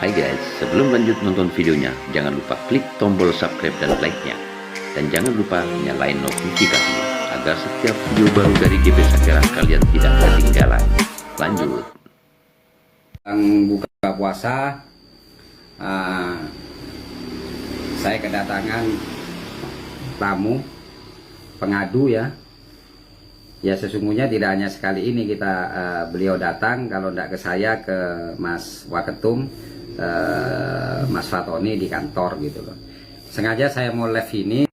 Hai guys, sebelum lanjut nonton videonya, jangan lupa klik tombol subscribe dan like-nya. Dan jangan lupa nyalain notifikasinya, agar setiap video baru dari GP Sakera kalian tidak ketinggalan. Lanjut. Buka puasa, saya kedatangan tamu, pengadu ya. Ya sesungguhnya tidak hanya sekali ini beliau datang, kalau tidak ke saya, ke Mas Waketum, Mas Fatoni di kantor gitu loh. Sengaja saya mau live ini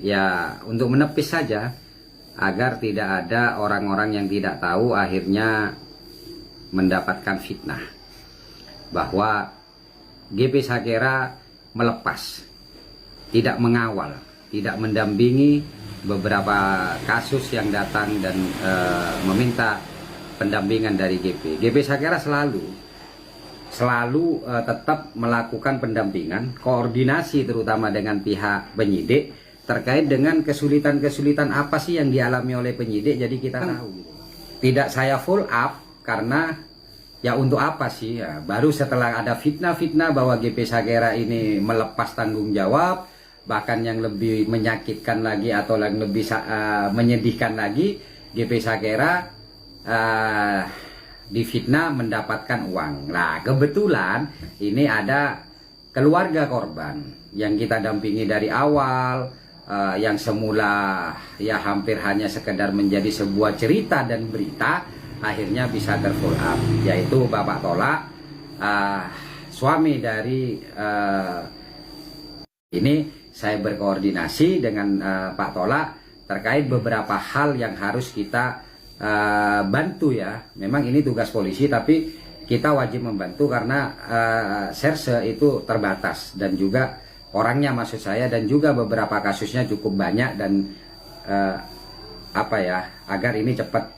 ya untuk menepis saja agar tidak ada orang-orang yang tidak tahu akhirnya mendapatkan fitnah bahwa GP Sakera melepas, tidak mengawal, tidak mendampingi beberapa kasus yang datang dan meminta pendampingan dari GP. GP Sakera selalu tetap melakukan pendampingan, koordinasi terutama dengan pihak penyidik terkait dengan kesulitan-kesulitan apa sih yang dialami oleh penyidik, jadi kita tahu. Tidak saya full up karena ya untuk apa sih ya, baru setelah ada fitnah-fitnah bahwa GP Sakera ini melepas tanggung jawab, bahkan yang lebih menyakitkan lagi atau yang lebih menyedihkan lagi, GP Sakera difitnah mendapatkan uang. Nah kebetulan ini ada keluarga korban yang kita dampingi dari awal, yang semula ya hampir hanya sekedar menjadi sebuah cerita dan berita, akhirnya bisa terfollow up, yaitu Bapak Tola, suami dari ini. Saya berkoordinasi dengan Pak Tola terkait beberapa hal yang harus kita bantu ya. Memang ini tugas polisi, tapi kita wajib membantu karena serse itu terbatas dan juga orangnya maksud saya, dan juga beberapa kasusnya cukup banyak dan agar ini cepat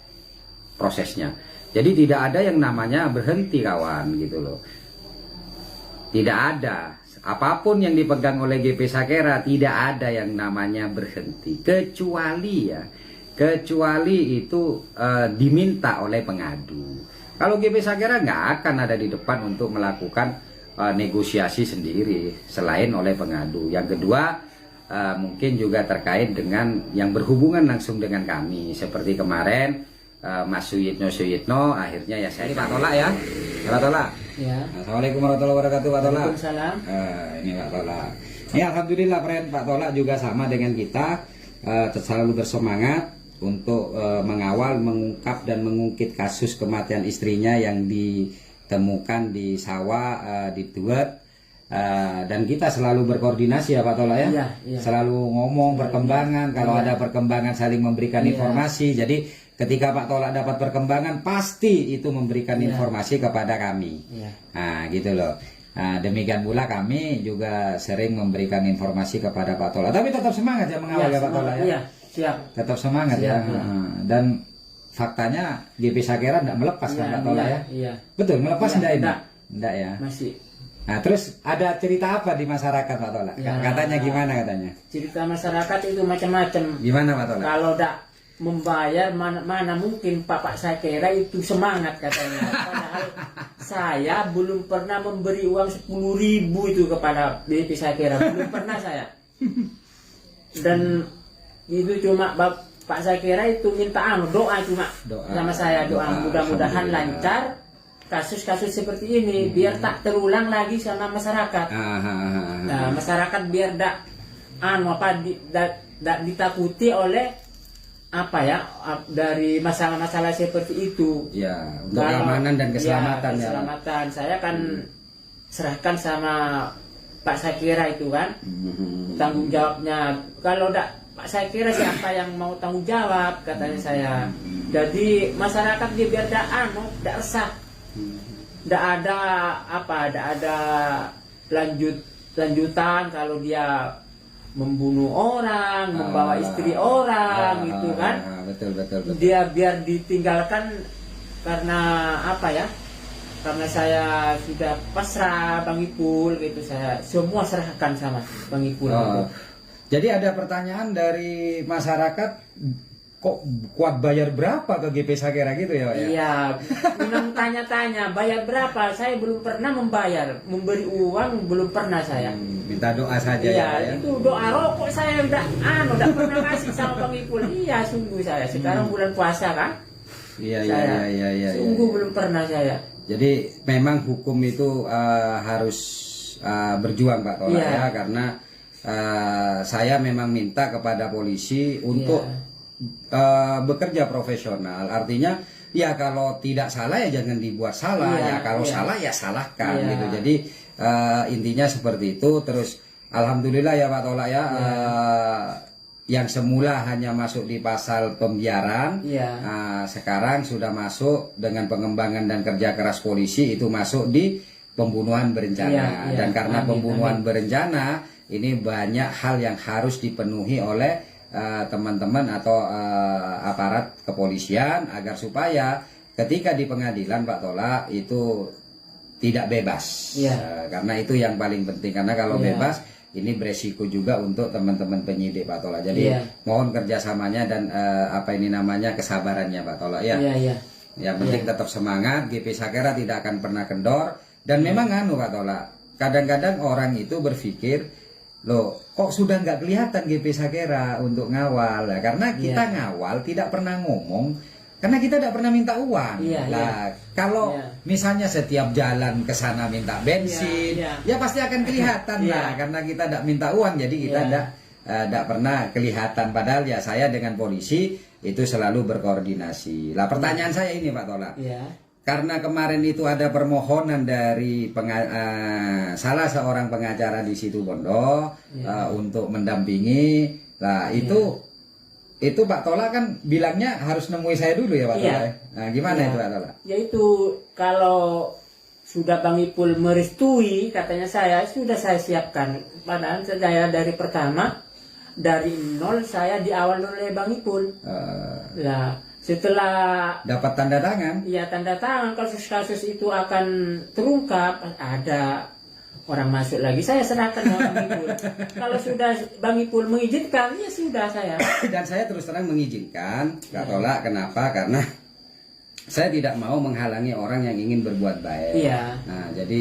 prosesnya. Jadi tidak ada yang namanya berhenti kawan gitu loh. Tidak ada. Apapun yang dipegang oleh GP Sakera tidak ada yang namanya berhenti, kecuali itu diminta oleh pengadu. Kalau GP Sakera nggak akan ada di depan untuk melakukan negosiasi sendiri selain oleh pengadu. Yang kedua mungkin juga terkait dengan yang berhubungan langsung dengan kami, seperti kemarin Mas Suyitno akhirnya ya saya Pak Tola ya. Pak Tola. Ya. Assalamualaikum warahmatullahi wabarakatuh Pak Tola. Waalaikumsalam. Ini Pak Tola. Ya alhamdulillah friend, Pak Tola juga sama dengan kita, selalu bersemangat untuk mengawal, mengungkap dan mengungkit kasus kematian istrinya yang ditemukan di sawah di Tuet. Dan kita selalu berkoordinasi ya Pak Tola ya. Iya, iya. Selalu ngomong perkembangan, kalau ada perkembangan saling memberikan informasi. Jadi ketika Pak Tola dapat perkembangan, pasti itu memberikan informasi kepada kami. Nah gitu loh. Nah, demikian pula kami juga sering memberikan informasi kepada Pak Tola. Tapi tetap semangat ya mengawal ya Pak Tola ya. Iya, siap. Tetap semangat ya. Dan faktanya GP Sakera tidak melepas kan Pak Tola ya. Iya. Betul, melepas tidak ini? Tidak ya. Masih. Nah terus ada cerita apa di masyarakat Pak Tola? Katanya gimana katanya? Cerita masyarakat itu macam-macam. Gimana Pak Tola? Kalau tidak membayar, mana mungkin Pak Sakera itu semangat katanya. Padahal saya belum pernah memberi uang 10.000 itu kepada GP Sakera, belum pernah saya. Dan itu cuma Pak Sakera itu minta doa cuma sama saya, doa mudah-mudahan lancar kasus-kasus seperti ini, biar tak terulang lagi sama masyarakat. Nah, masyarakat biar tidak ditakuti oleh dari masalah-masalah seperti itu. Ya, untuk keamanan dan keselamatan ya. Keselamatan saya kan serahkan sama Pak Sakera itu kan. Tanggung jawabnya. Kalau tidak Pak Sakera siapa yang mau tanggung jawab katanya saya. Jadi masyarakat dia biar tidak resah. Tidak ada lanjutan kalau dia membunuh orang, membawa istri orang gitu kan. Betul. Dia biar ditinggalkan karena karena saya sudah pasrah Bang Ipul gitu, saya semua serahkan sama Bang Ipul. Jadi ada pertanyaan dari masyarakat, kok kuat bayar berapa ke GP Sakera gitu ya Pak ya? Iya, memang tanya-tanya bayar berapa? Saya belum pernah membayar, memberi uang belum pernah saya. Minta doa saja Iya, ya Pak ya. itu doa rokok saya udah pernah kasih sama Bang Ipul. Iya, sungguh saya. Sekarang bulan puasa kan? Iya. Sungguh belum pernah saya. Jadi memang hukum itu harus berjuang Pak Tola Iya. ya, karena saya memang minta kepada polisi untuk bekerja profesional. Artinya ya kalau tidak salah ya jangan dibuat salah, Iya, ya kalau iya. salah ya salahkan Iya. gitu. Jadi intinya seperti itu. Terus alhamdulillah ya Pak Tola ya, yang semula hanya masuk di pasal pembiaran, Iya. sekarang sudah masuk dengan pengembangan dan kerja keras polisi, itu masuk di pembunuhan berencana. Iya, iya. Dan karena Amin, pembunuhan amin. berencana ini banyak hal yang harus dipenuhi oleh teman-teman atau aparat kepolisian agar supaya ketika di pengadilan Pak Tola itu tidak bebas. Iya. Karena itu yang paling penting, karena kalau Iya. bebas ini beresiko juga untuk teman-teman penyidik Pak Tola. Jadi Iya. mohon kerjasamanya dan kesabarannya Pak Tola ya. Iya. Yang penting tetap semangat, GP Sakera tidak akan pernah kendor. Dan memang Pak Tola, kadang-kadang orang itu berpikir, loh kok sudah nggak kelihatan GP Sakera untuk ngawal ya, karena kita ngawal tidak pernah ngomong, karena kita tidak pernah minta uang. Lah kalau misalnya setiap jalan ke sana minta bensin, ya pasti akan kelihatan lah, karena kita tidak minta uang, jadi kita tidak pernah kelihatan. Padahal ya saya dengan polisi itu selalu berkoordinasi. Lah pertanyaan saya ini Pak Tola, karena kemarin itu ada permohonan dari salah seorang pengacara di situ Bondo untuk mendampingi. Lah itu Pak Tola kan bilangnya harus nemui saya dulu ya Pak Tola. Nah, gimana itu Pak Tola? Ya itu kalau sudah Bang Ipul merestui, katanya saya sudah saya siapkan. Padahal saya dari pertama dari nol saya diawal oleh Bang Ipul. Nah, setelah dapat tanda tangan, ya tanda tangan, kalau kasus itu akan terungkap, ada orang masuk lagi, saya serahkan sama Bang Ipul. Kalau sudah Bang Ipul mengizinkan, ya sudah saya. Dan saya terus terang mengizinkan, Kak Tola. Kenapa? Karena saya tidak mau menghalangi orang yang ingin berbuat baik. Iya. Nah, jadi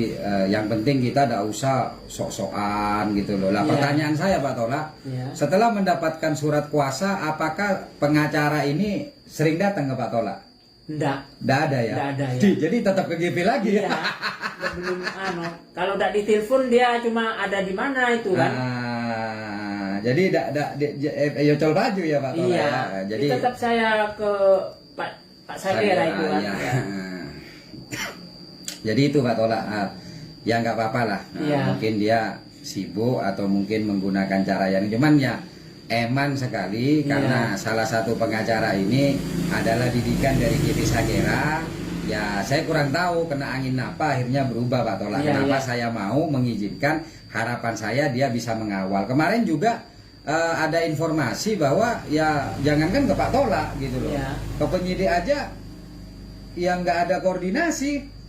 yang penting kita tidak usah sok-sokan gitu loh. Lah pertanyaan saya Pak Tola, setelah mendapatkan surat kuasa, apakah pengacara ini sering datang ke Pak Tola? Enggak. Tidak ada ya? Tidak ada ya. Jadi tetap ke GP lagi ya? Belum kalau tidak ditelepon dia cuma ada di mana itu kan? Jadi yocol baju ya Pak Tola. Iya. Ya? Jadi tetap saya ke Pak Sakera itu kan. Ya. Jadi itu Pak Tola, ya nggak apa-apa lah. Mungkin dia sibuk atau mungkin menggunakan cara yang cuman ya eman sekali karena salah satu pengacara ini adalah didikan dari GP Sakera. Ya saya kurang tahu kena angin apa akhirnya berubah Pak Tola. Kenapa saya mau mengizinkan, harapan saya dia bisa mengawal. Kemarin juga ada informasi bahwa ya jangankan ke Pak Tola gitu loh, ke penyidik aja yang nggak ada koordinasi.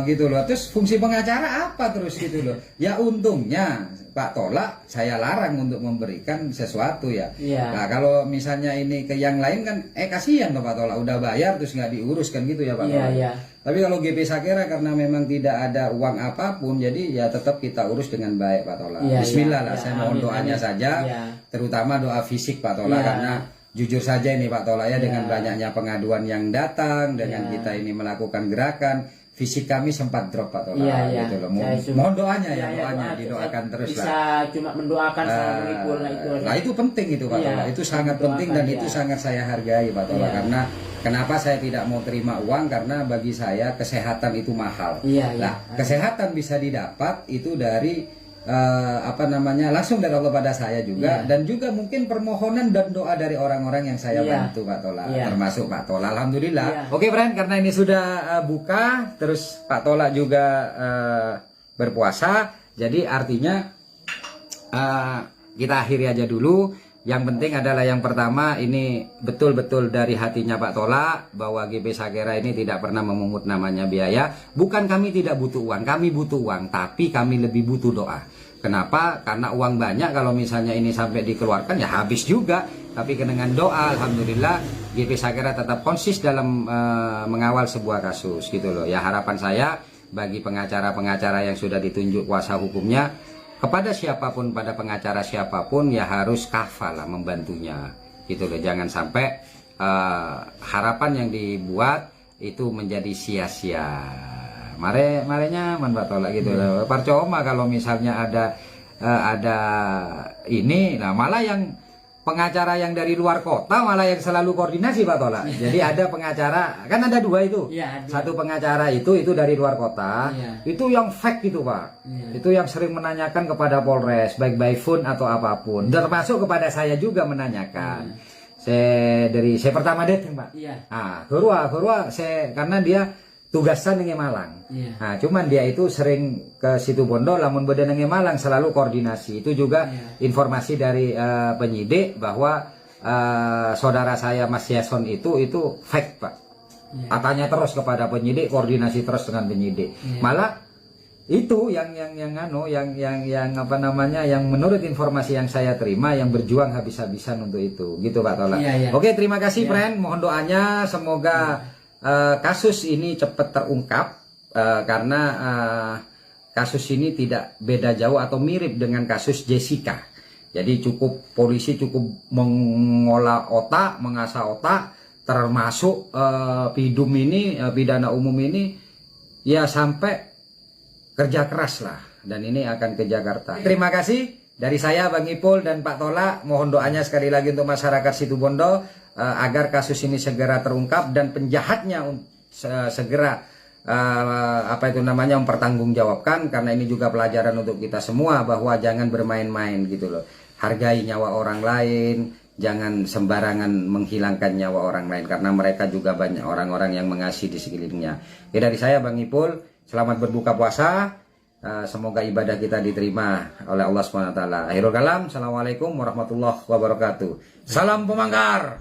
Gitu loh. Terus fungsi pengacara apa terus gitu loh. Ya untungnya Pak Tola saya larang untuk memberikan sesuatu ya. Nah kalau misalnya ini ke yang lain kan kasihan loh Pak Tola, udah bayar terus nggak diuruskan gitu ya Pak Tola. Tapi kalau GP Sakera karena memang tidak ada uang apapun, jadi ya tetap kita urus dengan baik Pak Tola. Bismillah lah, saya mohon doanya saja, terutama doa fisik Pak Tola, karena jujur saja ini Pak Tola ya, dengan banyaknya pengaduan yang datang, dengan kita ini melakukan gerakan, fisik kami sempat drop Pak Tola gitu loh. Mohon doanya doanya didoakan terus bisa lah. Bisa cuma mendoakan sama Ipul itu. Nah itu penting itu Pak Tola, itu sangat penting dan itu sangat saya hargai Pak Tola. Karena kenapa saya tidak mau terima uang, karena bagi saya kesehatan itu mahal. Nah kesehatan bisa didapat itu dari langsung dari Allah pada saya juga, dan juga mungkin permohonan dan doa dari orang-orang yang saya bantu Pak Tola, termasuk Pak Tola. Alhamdulillah. Oke friend, karena ini sudah buka, terus Pak Tola juga berpuasa, jadi artinya kita akhiri aja dulu. Yang penting adalah yang pertama ini betul-betul dari hatinya Pak Tola bahwa GP Sakera ini tidak pernah memungut namanya biaya. Bukan kami tidak butuh uang, kami butuh uang, tapi kami lebih butuh doa. Kenapa? Karena uang banyak, kalau misalnya ini sampai dikeluarkan ya habis juga. tapi dengan doa alhamdulillah GP Sakera tetap konsis dalam mengawal sebuah kasus gitu loh. Ya harapan saya bagi pengacara-pengacara yang sudah ditunjuk kuasa hukumnya, kepada siapapun, pada pengacara siapapun ya harus kafal lah membantunya gitu loh. Jangan sampai harapan yang dibuat itu menjadi sia-sia. Marenya Pak Tola gitu loh. Percuma kalau misalnya ada ini, nah malah yang pengacara yang dari luar kota malah yang selalu koordinasi Pak Tola. Jadi ada pengacara, kan ada dua itu. Ya, Satu pengacara itu dari luar kota, itu yang fake gitu Pak. Itu yang sering menanyakan kepada Polres, baik by phone atau apapun. Termasuk kepada saya juga menanyakan. Saya pertama datang Pak. Ah, Gurua saya karena dia tugasan dengan Malang. Nah, cuman dia itu sering ke situ Bondo, lamun beda dengan Malang selalu koordinasi. Itu juga informasi dari penyidik bahwa saudara saya Mas Yason itu fake Pak. Katanya terus kepada penyidik, koordinasi terus dengan penyidik. Malah itu yang apa namanya, yang menurut informasi yang saya terima yang berjuang habis-habisan untuk itu, gitu Pak Tola. Oke, terima kasih friend, mohon doanya semoga kasus ini cepat terungkap karena kasus ini tidak beda jauh atau mirip dengan kasus Jessica. Jadi polisi cukup mengolah otak, mengasah otak, termasuk pidum ini, pidana umum ini ya sampai kerja keras lah, dan ini akan ke Jakarta. Terima kasih dari saya Bang Ipul dan Pak Tola, mohon doanya sekali lagi untuk masyarakat Situbondo agar kasus ini segera terungkap dan penjahatnya segera mempertanggungjawabkan, karena ini juga pelajaran untuk kita semua bahwa jangan bermain-main gitu loh. Hargai nyawa orang lain, jangan sembarangan menghilangkan nyawa orang lain, karena mereka juga banyak orang-orang yang mengasihi di sekelilingnya. Oke, dari saya Bang Ipul, selamat berbuka puasa. Semoga ibadah kita diterima oleh Allah SWT. Akhirul kalam, assalamualaikum warahmatullahi wabarakatuh. Salam pemangkar.